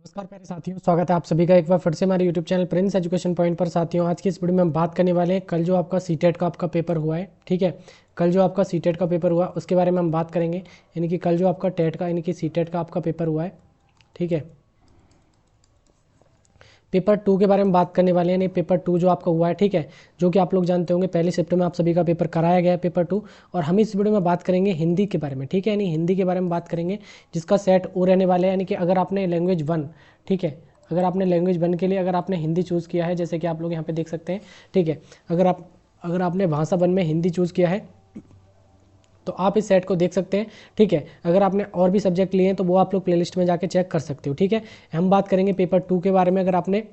नमस्कार प्यारे साथियों, स्वागत है आप सभी का एक बार फिर से हमारे YouTube channel Prince education point पर। साथियों, आज की इस वीडियो में हम बात करने वाले हैं कल जो आपका सीटेट का आपका पेपर हुआ है। ठीक है, कल जो आपका सीटेट का पेपर हुआ उसके बारे में हम बात करेंगे। यानी कि कल जो आपका टेट का यानी कि सीटेट का आपका पेपर हुआ है। ठीक है, पेपर 2 के बारे में बात करने वाले हैं। नहीं, पेपर 2 जो आपका हुआ है, ठीक है, जो कि आप लोग जानते होंगे 1 सितंबर में आप सभी का पेपर कराया गया है पेपर 2। और हम इस वीडियो में बात करेंगे हिंदी के बारे में। ठीक है, यानी हिंदी के बारे में बात करेंगे जिसका सेट ओ रहने वाला है। यानी कि अगर आपने लैंग्वेज 1, ठीक है, अगर आपने लैंग्वेज 1 के लिए अगर आपने हिंदी चूज़ किया है, जैसे कि आप लोग यहाँ पे देख सकते हैं। ठीक है, अगर आपने भाषा 1 में हिंदी चूज़ किया है तो आप इस सेट को देख सकते हैं। ठीक है, अगर आपने और भी सब्जेक्ट लिए हैं तो वो आप लोग प्लेलिस्ट में जाके चेक कर सकते हो। ठीक है, हम बात करेंगे पेपर 2 के बारे में। अगर आपने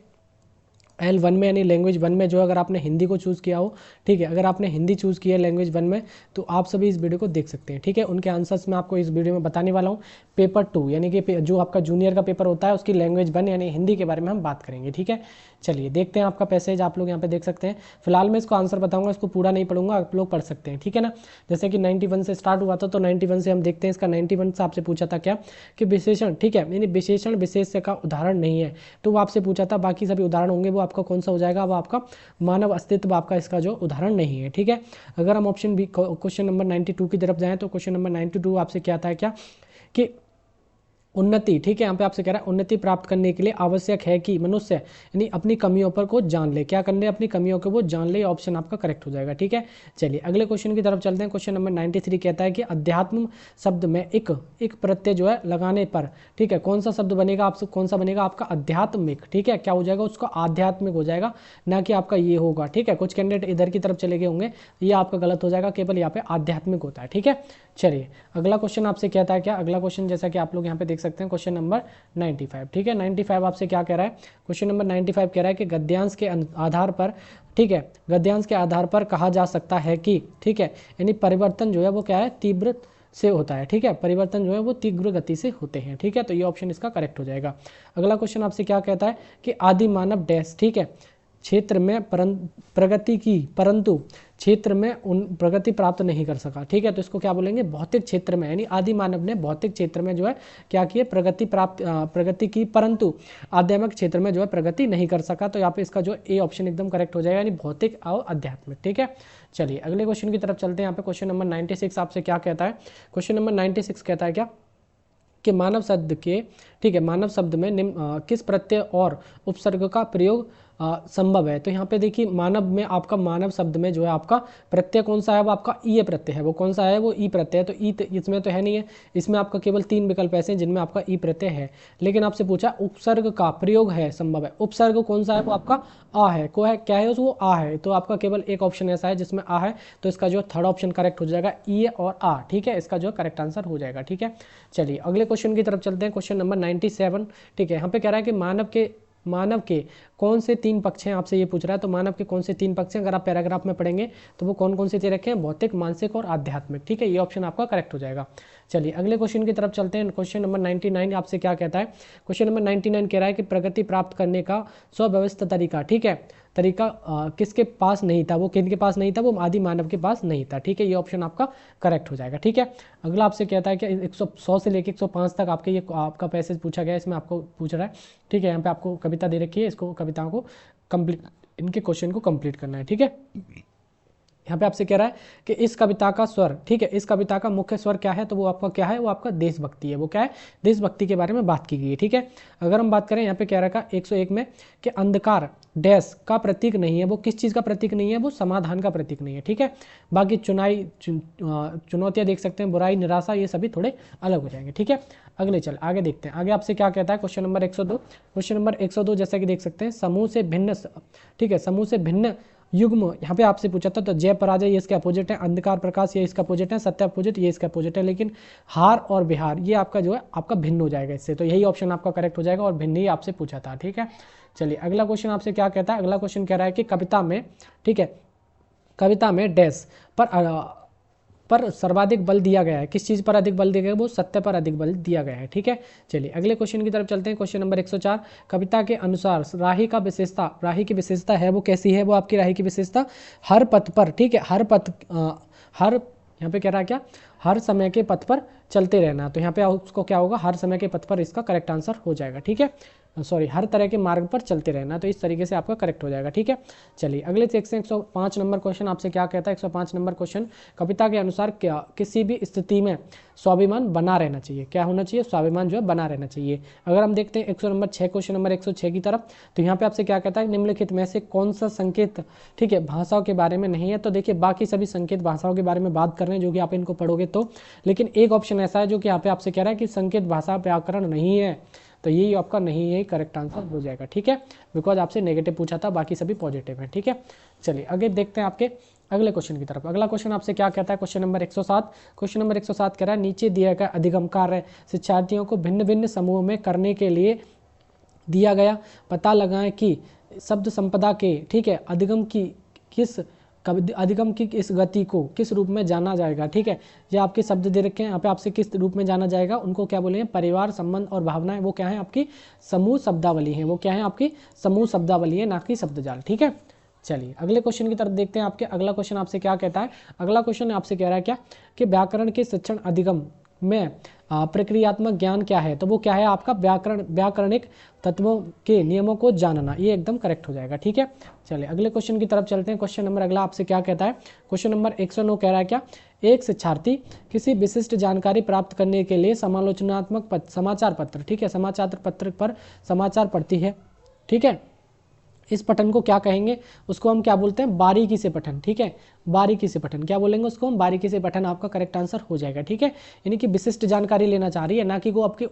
L1 में यानी लैंग्वेज 1 में जो अगर आपने हिंदी को चूज़ किया हो, ठीक है, अगर आपने हिंदी चूज़ किया है लैंग्वेज 1 में, तो आप सभी इस वीडियो को देख सकते हैं। ठीक है, उनके आंसर्स मैं आपको इस वीडियो में बताने वाला हूँ। पेपर 2 यानी कि जो आपका जूनियर का पेपर होता है उसकी लैंग्वेज 1 यानी हिंदी के बारे में हम बात करेंगे। ठीक है, चलिए देखते हैं आपका पैसेज। आप लोग यहाँ पे देख सकते हैं। फिलहाल मैं इसको आंसर बताऊंगा, इसको पूरा नहीं पढ़ूंगा, आप लोग पढ़ सकते हैं। ठीक है ना, जैसे कि 91 से स्टार्ट हुआ था तो 91 से हम देखते हैं। इसका 91 से आपसे पूछा था क्या कि विशेषण, ठीक है, यानी विशेषण विशेष्य का उदाहरण नहीं है, तो वो आपसे पूछा था। बाकी सभी उदाहरण होंगे वो आपका कौन सा हो जाएगा, वो आपका मानव अस्तित्व आपका इसका जो उदाहरण नहीं है। ठीक है, अगर हम ऑप्शन बी क्वेश्चन नंबर 92 की तरफ जाएं तो क्वेश्चन नंबर 92 आपसे क्या था क्या कि उन्नति, ठीक है, यहाँ पे आपसे कह रहा है उन्नति प्राप्त करने के लिए आवश्यक है कि मनुष्य यानी अपनी कमियों पर को जान ले। क्या कर ले, अपनी कमियों को वो जान ले। ऑप्शन आपका करेक्ट हो जाएगा। ठीक है, चलिए अगले क्वेश्चन की तरफ चलते हैं। क्वेश्चन नंबर 93 कहता है कि अध्यात्म शब्द में एक प्रत्यय जो है लगाने पर, ठीक है, कौन सा शब्द बनेगा, आपसे कौन सा बनेगा आपका आध्यात्मिक। ठीक है, क्या हो जाएगा, उसका आध्यात्मिक हो जाएगा, ना कि आपका ये होगा। ठीक है, कुछ कैंडिडेट इधर की तरफ चले गए होंगे, ये आपका गलत हो जाएगा, केवल यहाँ पे आध्यात्मिक होता है। ठीक है, चलिए अगला क्वेश्चन आपसे कहता है क्या, अगला क्वेश्चन जैसा कि आप लोग यहाँ पे देख सकते हैं क्वेश्चन नंबर 95। ठीक है, 95 आपसे क्या कह रहा है, क्वेश्चन नंबर 95 कह रहा है कि गद्यांश के आधार पर, ठीक है, गद्यांश के आधार पर कहा जा सकता है कि, ठीक है, यानी परिवर्तन जो है वो क्या है, तीव्र से होता है। ठीक है, परिवर्तन जो है वो तीव्र गति से होते हैं। ठीक है, तो ये ऑप्शन इसका करेक्ट हो जाएगा। अगला क्वेश्चन आपसे क्या कहता है कि आदि मानव डैश, ठीक है, क्षेत्र में प्रगति की, परंतु क्षेत्र में प्रगति प्राप्त नहीं कर सका। ठीक है, तो इसको क्या बोलेंगे, भौतिक क्षेत्र में, यानी आदि मानव ने भौतिक क्षेत्र में जो है क्या किए, प्रगति की, परंतु आध्यात्मिक क्षेत्र में जो है प्रगति नहीं कर सका। तो यहाँ पे इसका जो ए ऑप्शन एकदम करेक्ट हो जाएगा, यानी भौतिक और आध्यात्मिक। ठीक है, चलिए अगले क्वेश्चन की तरफ चलते हैं। यहाँ पे क्वेश्चन नंबर 96 आपसे क्या कहता है, क्वेश्चन नंबर 96 कहता है क्या कि मानव शब्द के, ठीक है, मानव शब्द में किस प्रत्यय और उपसर्ग का प्रयोग संभव है। तो यहाँ पे देखिए मानव में आपका, मानव शब्द में जो है आपका प्रत्यय कौन सा है, वो आपका ई प्रत्यय है। वो कौन सा है, वो ई प्रत्यय है। तो ई इसमें तो है नहीं है, इसमें आपका केवल 3 विकल्प ऐसे हैं जिनमें आपका ई प्रत्यय है। लेकिन आपसे पूछा उपसर्ग का प्रयोग है संभव है, उपसर्ग कौन सा है, वो आपका आ है। को है क्या है, वो आ है। तो आपका केवल एक ऑप्शन ऐसा है जिसमें आ है, तो इसका जो थर्ड ऑप्शन करेक्ट हो जाएगा, ई और आ। ठीक है, इसका जो करेक्ट आंसर हो जाएगा। ठीक है, चलिए अगले क्वेश्चन की तरफ चलते हैं। क्वेश्चन नंबर 97, ठीक है, यहाँ पे कह रहा है कि मानव के कौन से 3 पक्ष हैं, आपसे ये पूछ रहा है। तो मानव के कौन से 3 पक्ष हैं, अगर आप पैराग्राफ में पढ़ेंगे तो वो कौन कौन से रखे हैं, भौतिक, मानसिक और आध्यात्मिक। ठीक है, ये ऑप्शन आपका करेक्ट हो जाएगा। चलिए अगले क्वेश्चन की तरफ चलते हैं। क्वेश्चन नंबर 99 आपसे क्या कहता है, क्वेश्चन नंबर 99 कह रहा है कि प्रगति प्राप्त करने का सुव्यवस्थित तरीका, ठीक है, तरीका किसके पास नहीं था, वो किनके पास नहीं था, वो आदि मानव के पास नहीं था। ठीक है, ये ऑप्शन आपका करेक्ट हो जाएगा। ठीक है, अगला आपसे कहता है कि 100 से लेकर 105 तक आपके ये आपका पैसेज पूछा गया है, इसमें आपको पूछ रहा है। ठीक है, यहाँ पे आपको कविता दे रखी है, इसको कविताओं को कंप्लीट, इनके क्वेश्चन को कंप्लीट करना है। ठीक है, यहाँ पे आपसे कह रहा है कि इस कविता का स्वर, ठीक है, इस कविता का मुख्य स्वर क्या है, तो वो आपका क्या है, वो आपका देशभक्ति है। वो क्या है, देशभक्ति के बारे में बात की गई है। ठीक है, अगर हम बात करें यहाँ पे कह रखा 101 में कि अंधकार डैश का प्रतीक नहीं है, वो किस चीज़ का प्रतीक नहीं है, वो समाधान का प्रतीक नहीं है। ठीक है, बाकी चुनौतियाँ देख सकते हैं, बुराई, निराशा, ये सभी थोड़े अलग हो जाएंगे। ठीक है, अगले चल आगे देखते हैं। आगे आपसे क्या कहता है, क्वेश्चन नंबर 102, क्वेश्चन नंबर 102 जैसा कि देख सकते हैं, समूह से भिन्न, ठीक है, समूह से भिन्न युग्म, यहाँ पे आपसे पूछा था तो जय पराजय ये इसके अपोजिट है, अंधकार प्रकाश ये इसका अपोजिट है, सत्य अपोजिट ये इसका अपोजिट है, लेकिन हार और बिहार ये आपका जो है आपका भिन्न हो जाएगा इससे। तो यही ऑप्शन आपका करेक्ट हो जाएगा और भिन्न ही आपसे पूछा था। ठीक है, चलिए अगला क्वेश्चन आपसे क्या कहता है, अगला क्वेश्चन कह रहा है कि कविता में, ठीक है, कविता में डैश पर सर्वाधिक बल दिया गया है, किस चीज़ पर अधिक बल दिया गया है, वो सत्य पर अधिक बल दिया गया है। ठीक है, चलिए अगले क्वेश्चन की तरफ चलते हैं। क्वेश्चन नंबर 104, कविता के अनुसार राही का विशेषता, राही की विशेषता है वो कैसी है, वो आपकी राही की विशेषता हर पथ पर, ठीक है, हर यहाँ पे कह रहा है क्या, हर समय के पथ पर चलते रहना। तो यहाँ पे उसको क्या होगा, हर समय के पथ पर इसका करेक्ट आंसर हो जाएगा। ठीक है, सॉरी, हर तरह के मार्ग पर चलते रहना, तो इस तरीके से आपका करेक्ट हो जाएगा। ठीक है, चलिए अगले देखते हैं 105 नंबर क्वेश्चन आपसे क्या कहता है। 105 नंबर क्वेश्चन, कविता के अनुसार क्या किसी भी स्थिति में स्वाभिमान बना रहना चाहिए, क्या होना चाहिए, स्वाभिमान जो है बना रहना चाहिए। अगर हम देखते हैं 106 क्वेश्चन नंबर 106 की तरफ, तो यहाँ पे आपसे क्या कहता है, निम्नलिखित में से कौन सा संकेत, ठीक है, भाषाओं के बारे में नहीं है। तो देखिए बाकी सभी संकेत भाषाओं के बारे में बात कर रहे हैं, जो कि आप इनको पढ़ोगे तो, लेकिन एक ऑप्शन ऐसा है जो कि यहाँ पे आपसे कह रहा है कि संकेत भाषा व्याकरण नहीं है, तो यही आपका नहीं है, करेक्ट आंसर हो जाएगा। ठीक है, बिकॉज आपसे नेगेटिव पूछा था, बाकी सभी पॉजिटिव है। ठीक है, चलिए आगे देखते हैं आपके अगले क्वेश्चन की तरफ। अगला क्वेश्चन आपसे क्या कहता है, क्वेश्चन नंबर 107। क्वेश्चन नंबर 107 कह रहा है, नीचे दिया गया अधिगम कार्य शिक्षार्थियों को भिन्न भिन्न समूह में करने के लिए दिया गया, पता लगाएं कि शब्द संपदा के, ठीक है, अधिगम की इस गति को किस रूप में जाना जाएगा। ठीक है, ये आपके शब्द दे रखे हैं, यहाँ पे आपसे किस रूप में जाना जाएगा, उनको क्या बोलेंगे, परिवार, संबंध और भावनाएं, वो क्या है आपकी समूह शब्दावली है, वो क्या है आपकी समूह शब्दावली है, ना कि शब्दजाल। ठीक है, चलिए अगले क्वेश्चन की तरफ देखते हैं। आपके अगला क्वेश्चन आपसे क्या कहता है, अगला क्वेश्चन आपसे कह रहा है क्या कि व्याकरण के शिक्षण अधिगम में प्रक्रियात्मक ज्ञान क्या है, तो वो क्या है आपका व्याकरणिक तत्वों के नियमों को जानना, ये एकदम करेक्ट हो जाएगा। ठीक है, चलिए अगले क्वेश्चन की तरफ चलते हैं। क्वेश्चन नंबर अगला आपसे क्या कहता है, क्वेश्चन नंबर 109 कह रहा है क्या, एक शिक्षार्थी किसी विशिष्ट जानकारी प्राप्त करने के लिए समालोचनात्मक समाचार पत्र, ठीक है, समाचार पत्र पर समाचार पढ़ती है। ठीक है, इस पठन को क्या कहेंगे, उसको हम क्या बोलते हैं, बारीकी से पठन। ठीक है, बारीकी से पठन क्या बोलेंगे उसको हम, बारीकी से पठन, आपका करेक्ट आंसर हो जाएगा। ठीक है, यानी कि विशिष्ट जानकारी लेना चाह रही है, ना कि वो आपकी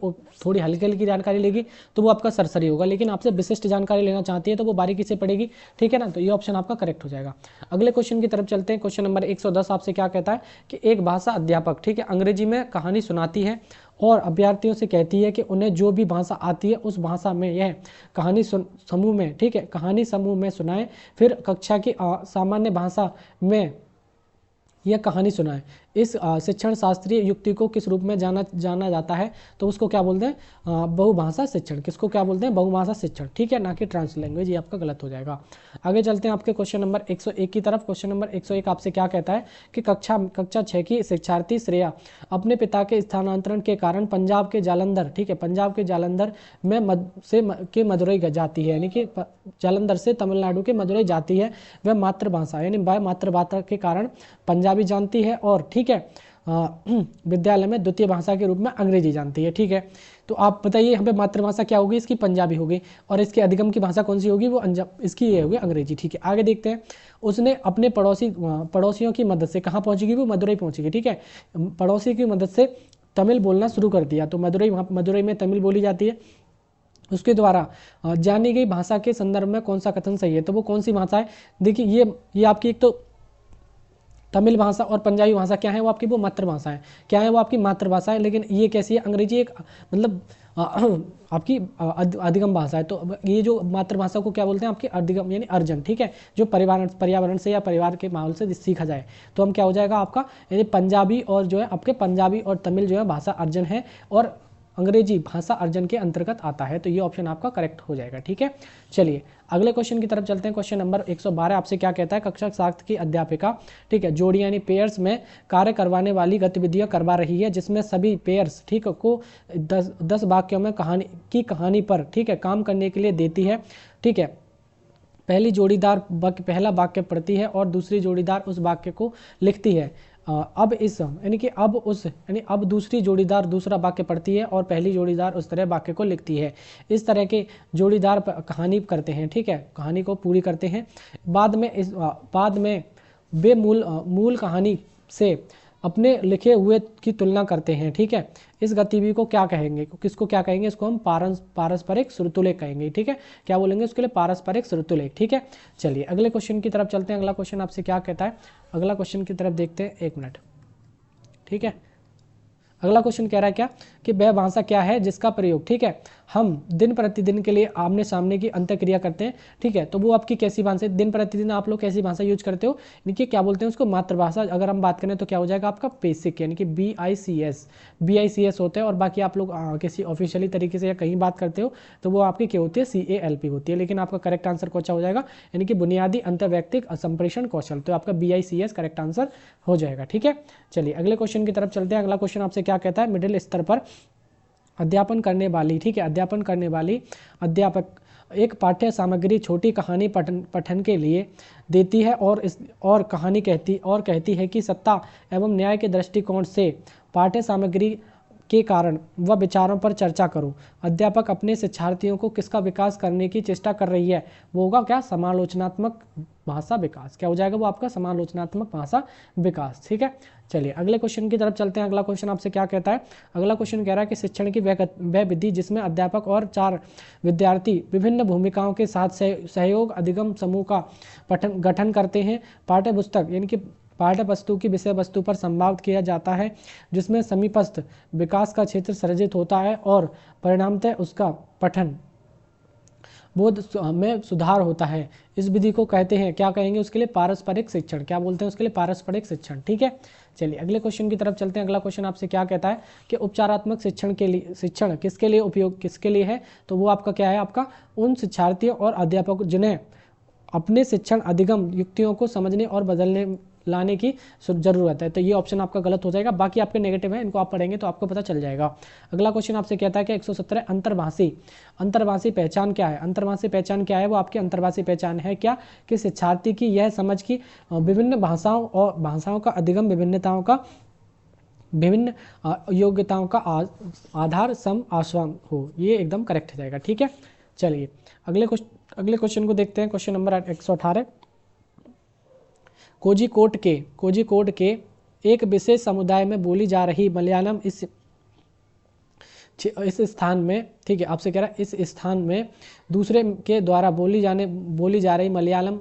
थोड़ी हल्की हल्की जानकारी लेगी तो वो आपका सरसरी होगा, लेकिन आपसे विशिष्ट जानकारी लेना चाहती है तो वो बारीकी से पढ़ेगी। ठीक है ना, तो ये ऑप्शन आपका करेक्ट हो जाएगा। अगले क्वेश्चन की तरफ चलते हैं। क्वेश्चन नंबर 110 आपसे क्या कहता है कि एक भाषा अध्यापक, ठीक है, अंग्रेजी में कहानी सुनाती है और अभ्यर्थियों से कहती है कि उन्हें जो भी भाषा आती है उस भाषा में यह कहानी समूह में, ठीक है, कहानी समूह में सुनाएं, फिर कक्षा की सामान्य भाषा में यह कहानी सुनाएं। इस शिक्षण शास्त्रीय युक्ति को किस रूप में जाना जाता है, तो उसको क्या बोलते हैं, बहुभाषा शिक्षण। किसको क्या बोलते हैं, बहुभाषा शिक्षण। ठीक है, ना कि ट्रांस लैंग्वेज, ये आपका गलत हो जाएगा। आगे चलते हैं आपके क्वेश्चन नंबर 101 की तरफ। क्वेश्चन नंबर 101 आपसे क्या कहता है कि कक्षा 6 की शिक्षार्थी श्रेया अपने पिता के स्थानांतरण के कारण पंजाब के जालंधर, ठीक है, पंजाब के जालंधर में मदुरई जाती है, यानी कि जालंधर से तमिलनाडु के मदुरई जाती है। वह मातृभाषा यानी मातृभाषा के कारण पंजाबी जानती है और, ठीक है, विद्यालय में द्वितीय भाषा के रूप में अंग्रेजी जानती है। ठीक है, तो आप बताइए यहाँ पे मातृभाषा क्या होगी, इसकी पंजाबी होगी, और इसके अधिगम की भाषा कौन सी होगी, वो इसकी ये होगी अंग्रेजी। ठीक है, आगे देखते हैं। उसने अपने पड़ोसियों की मदद से कहाँ पहुँचेगी, वो मदुरई पहुँचेगी। ठीक है, पड़ोसी की मदद से तमिल बोलना शुरू कर दिया, तो मदुरई में तमिल बोली जाती है। उसके द्वारा जानी गई भाषा के संदर्भ में कौन सा कथन सही है, तो वो कौन सी भाषा है, देखिए ये आपकी एक तो तमिल भाषा और पंजाबी भाषा क्या है, वो आपकी वो मातृभाषा है, क्या है वो आपकी मातृभाषा है, लेकिन ये कैसी है, अंग्रेजी एक मतलब आपकी अधिगम भाषा है। तो ये जो मातृभाषा को क्या बोलते हैं, आपकी अधिगम यानी अर्जन। ठीक है, जो पर्यावरण से या परिवार के माहौल से सीखा जाए, तो हम क्या हो जाएगा आपका, यानी पंजाबी और जो है आपके पंजाबी और तमिल जो है भाषा अर्जन है, और अंग्रेजी भाषा अर्जन के अंतर्गत आता है, तो ये ऑप्शन आपका करेक्ट हो जाएगा। ठीक है, चलिए अगले क्वेश्चन की तरफ चलते हैं। क्वेश्चन नंबर 112 आपसे क्या कहता है, कक्षा 7 की अध्यापिका, ठीक है, जोड़ी यानी पेयर्स में कार्य करवाने वाली गतिविधियां करवा रही है, जिसमें सभी पेयर्स, ठीक है, को 10 वाक्यों में कहानी पर, ठीक है, काम करने के लिए देती है। ठीक है, पहली जोड़ीदार पहला वाक्य पढ़ती है और दूसरी जोड़ीदार उस वाक्य को लिखती है। अब दूसरी जोड़ीदार दूसरा वाक्य पढ़ती है और पहली जोड़ीदार उस तरह वाक्य को लिखती है। इस तरह के जोड़ीदार कहानी करते हैं। ठीक है, कहानी को पूरी करते हैं। बाद में वे मूल कहानी से अपने लिखे हुए की तुलना करते हैं। ठीक है, इस गतिविधि को क्या कहेंगे, किसको क्या कहेंगे, इसको हम पारस्परिक श्रुतुलेख कहेंगे। ठीक है, क्या बोलेंगे उसके लिए, पारस्परिक श्रुतुलेख। ठीक है, चलिए अगले क्वेश्चन की तरफ चलते हैं। अगला क्वेश्चन आपसे क्या कहता है, अगला क्वेश्चन की तरफ देखते हैं, 1 मिनट। ठीक है, अगला क्वेश्चन कह रहा है क्या कि वह भाषा क्या है जिसका प्रयोग, ठीक है, हम दिन प्रतिदिन के लिए आमने सामने की अंतःक्रिया करते हैं, ठीक है, तो वो आपकी कैसी भाषा, दिन प्रतिदिन आप लोग कैसी भाषा यूज करते हो, यानी कि क्या बोलते हैं उसको, मातृभाषा। अगर हम बात करें तो क्या हो जाएगा आपका बेसिक, यानी कि BICS होता है। और बाकी आप लोग किसी ऑफिशियली तरीके से या कहीं बात करते हो तो वो आपकी क्या होती है, CALP होती है। लेकिन आपका करेक्ट आंसर कौन सा हो जाएगा, यानी कि बुनियादी अंतर्वैयक्तिक संप्रेषण कौशल, तो आपका BICS करेक्ट आंसर हो जाएगा, ठीक है। चलिए अगले क्वेश्चन की तरफ चलते हैं। अगला क्वेश्चन आपसे क्या कहता है, मिडिल स्तर पर अध्यापन करने वाली, ठीक है, अध्यापन करने वाली अध्यापक एक पाठ्य सामग्री छोटी कहानी पठन के लिए देती है और कहानी कहती है कि सत्ता एवं न्याय के दृष्टिकोण से पाठ्य सामग्री के कारण व विचारों पर चर्चा करो। अध्यापक अपने शिक्षार्थियों को किसका विकास करने की चेष्टा कर रही है, वो होगा क्या, समालोचनात्मक भाषा विकास। क्या हो जाएगा वो आपका, समालोचनात्मक भाषा विकास, ठीक है। चलिए अगले क्वेश्चन की तरफ चलते हैं। अगला क्वेश्चन आपसे क्या कहता है, अगला क्वेश्चन कह रहा है कि शिक्षण की वह विधि जिसमें अध्यापक और 4 विद्यार्थी विभिन्न भूमिकाओं के साथ सहयोग अधिगम समूह का गठन करते हैं। पाठ्य पुस्तक यानी कि पाठ्य वस्तु की विषय वस्तु पर संवाद किया जाता है, जिसमें समीपस्थ विकास का क्षेत्र सृजित होता है और परिणामतः उसका पठन बोध में सुधार होता है। इस विधि को कहते हैं, क्या कहेंगे उसके लिए, पारस्परिक शिक्षण। क्या बोलते हैं उसके लिए, पारस्परिक शिक्षण, ठीक है। चलिए अगले क्वेश्चन की तरफ चलते हैं। अगला क्वेश्चन आपसे क्या कहता है कि उपचारात्मक शिक्षण के लिए, शिक्षण किसके लिए उपयोग, किसके लिए है, तो वो आपका क्या है, आपका उन शिक्षार्थियों और अध्यापकों जिन्हें अपने शिक्षण अधिगम युक्तियों को समझने और बदलने लाने की जरूरत है। तो ये ऑप्शन आपका गलत हो जाएगा, बाकी आपके नेगेटिव है, इनको आप पढ़ेंगे तो आपको पता चल जाएगा। अगला क्वेश्चन आपसे कहता है कि 117 अंतर्भाषी पहचान क्या है। अंतर्भाषी पहचान क्या है, वो आपकी अंतर्भाषी पहचान है क्या, कि शिक्षार्थी की यह समझ की विभिन्न भाषाओं का अधिगम विभिन्न योग्यताओं का आधार सम आश्वान हो। ये एकदम करेक्ट हो जाएगा, ठीक है। चलिए अगले क्वेश्चन को देखते हैं। क्वेश्चन नंबर 118, कोझिकोड के एक विशेष समुदाय में बोली जा रही मलयालम इस स्थान में, ठीक है, आपसे कह रहा है इस स्थान में दूसरे के द्वारा बोली जा रही मलयालम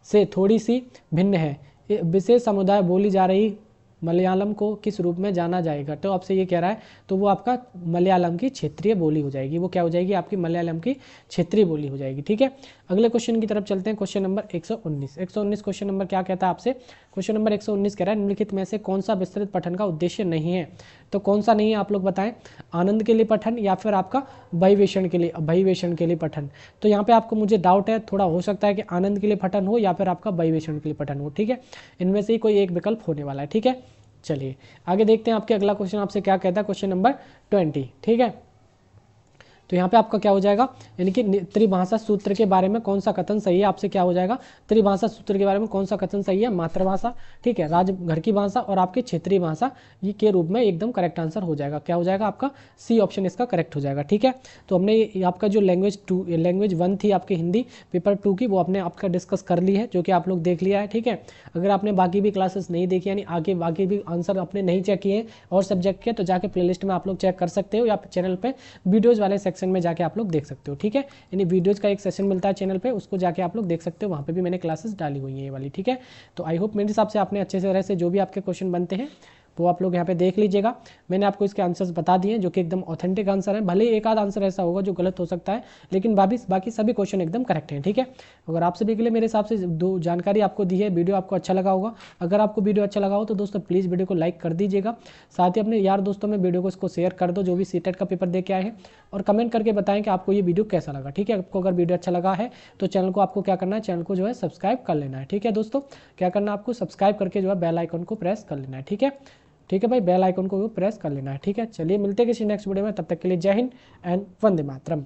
से थोड़ी सी भिन्न है। विशेष समुदाय बोली जा रही मलयालम को किस रूप में जाना जाएगा, तो आपसे ये कह रहा है, तो वो आपका मलयालम की क्षेत्रीय बोली हो जाएगी। वो क्या हो जाएगी, आपकी मलयालम की क्षेत्रीय बोली हो जाएगी, ठीक है। अगले क्वेश्चन की तरफ चलते हैं। क्वेश्चन नंबर 119 क्वेश्चन नंबर क्या कहता है आपसे, क्वेश्चन नंबर 119 कह रहा है निम्नलिखित में से कौन सा विस्तृत पठन का उद्देश्य नहीं है। तो कौन सा नहीं है, आप लोग बताएं, आनंद के लिए पठन या फिर आपका बहिवेषण के लिए पठन। तो यहाँ पे आपको मुझे डाउट है, थोड़ा हो सकता है कि आनंद के लिए पठन हो या फिर आपका बहिवेषण के लिए पठन हो, ठीक है। इनमें से ही कोई एक विकल्प होने वाला है, ठीक है। चलिए आगे देखते हैं आपके अगला क्वेश्चन आपसे क्या कहता है, क्वेश्चन नंबर 20, ठीक है। तो यहाँ पे आपका क्या हो जाएगा, यानी कि त्रिभाषा सूत्र के बारे में कौन सा कथन सही है, आपसे क्या हो जाएगा, त्रिभाषा सूत्र के बारे में कौन सा कथन सही है, मातृभाषा, ठीक है, घर की भाषा और आपकी क्षेत्रीय भाषा ये के रूप में एकदम करेक्ट आंसर हो जाएगा। क्या हो जाएगा आपका, C ऑप्शन इसका करेक्ट हो जाएगा, ठीक है। तो हमने आपका जो लैंग्वेज 1 थी आपकी हिंदी पेपर 2 की, वो आपने आपका डिस्कस कर ली है, जो कि आप लोग देख लिया है, ठीक है। अगर आपने बाकी भी क्लासेस नहीं देखी, यानी आगे बाकी भी आंसर आपने नहीं चेक किए और सब्जेक्ट के, तो जाके प्लेलिस्ट में आप लोग चेक कर सकते हो या चैनल पे वीडियोज़ वाले सेक्शन में जाके आप लोग देख सकते हो, ठीक है। यानी वीडियोज़ का एक सेशन मिलता है चैनल पे, उसको जाके आप लोग देख सकते हो, वहाँ पे भी मैंने क्लासेस डाली हुई है ये वाली, ठीक है। तो आई होप मेरे हिसाब से आपने अच्छे से तरह से जो भी आपके क्वेश्चन बनते हैं वो आप लोग यहाँ पे देख लीजिएगा। मैंने आपको इसके आंसर्स बता दिए जो कि एकदम ऑथेंटिक आंसर है, भले एक आध आंसर ऐसा होगा जो गलत हो सकता है, लेकिन बाकी सभी क्वेश्चन एकदम करेक्ट हैं, ठीक है। अगर आप सभी के लिए मेरे हिसाब से दो जानकारी आपको दी है, वीडियो आपको अच्छा लगा होगा। अगर आपको वीडियो अच्छा लगा हो तो दोस्तों प्लीज़ वीडियो को लाइक कर दीजिएगा, साथ ही अपने यार दोस्तों में वीडियो को इसको शेयर कर दो जो भी सीटेट का पेपर दे के आए हैं, और कमेंट करके बताएं कि आपको ये वीडियो कैसा लगा, ठीक है। आपको अगर वीडियो अच्छा लगा है तो चैनल को आपको क्या करना है, चैनल को जो है सब्सक्राइब कर लेना है, ठीक है दोस्तों। क्या करना है आपको, सब्सक्राइब करके जो है बेल आइकन को प्रेस कर लेना है, ठीक है। ठीक है भाई, बेल आइकन को प्रेस कर लेना है, ठीक है। चलिए मिलते हैं किसी नेक्स्ट वीडियो में, तब तक के लिए जय हिंद एंड वंदे मातरम।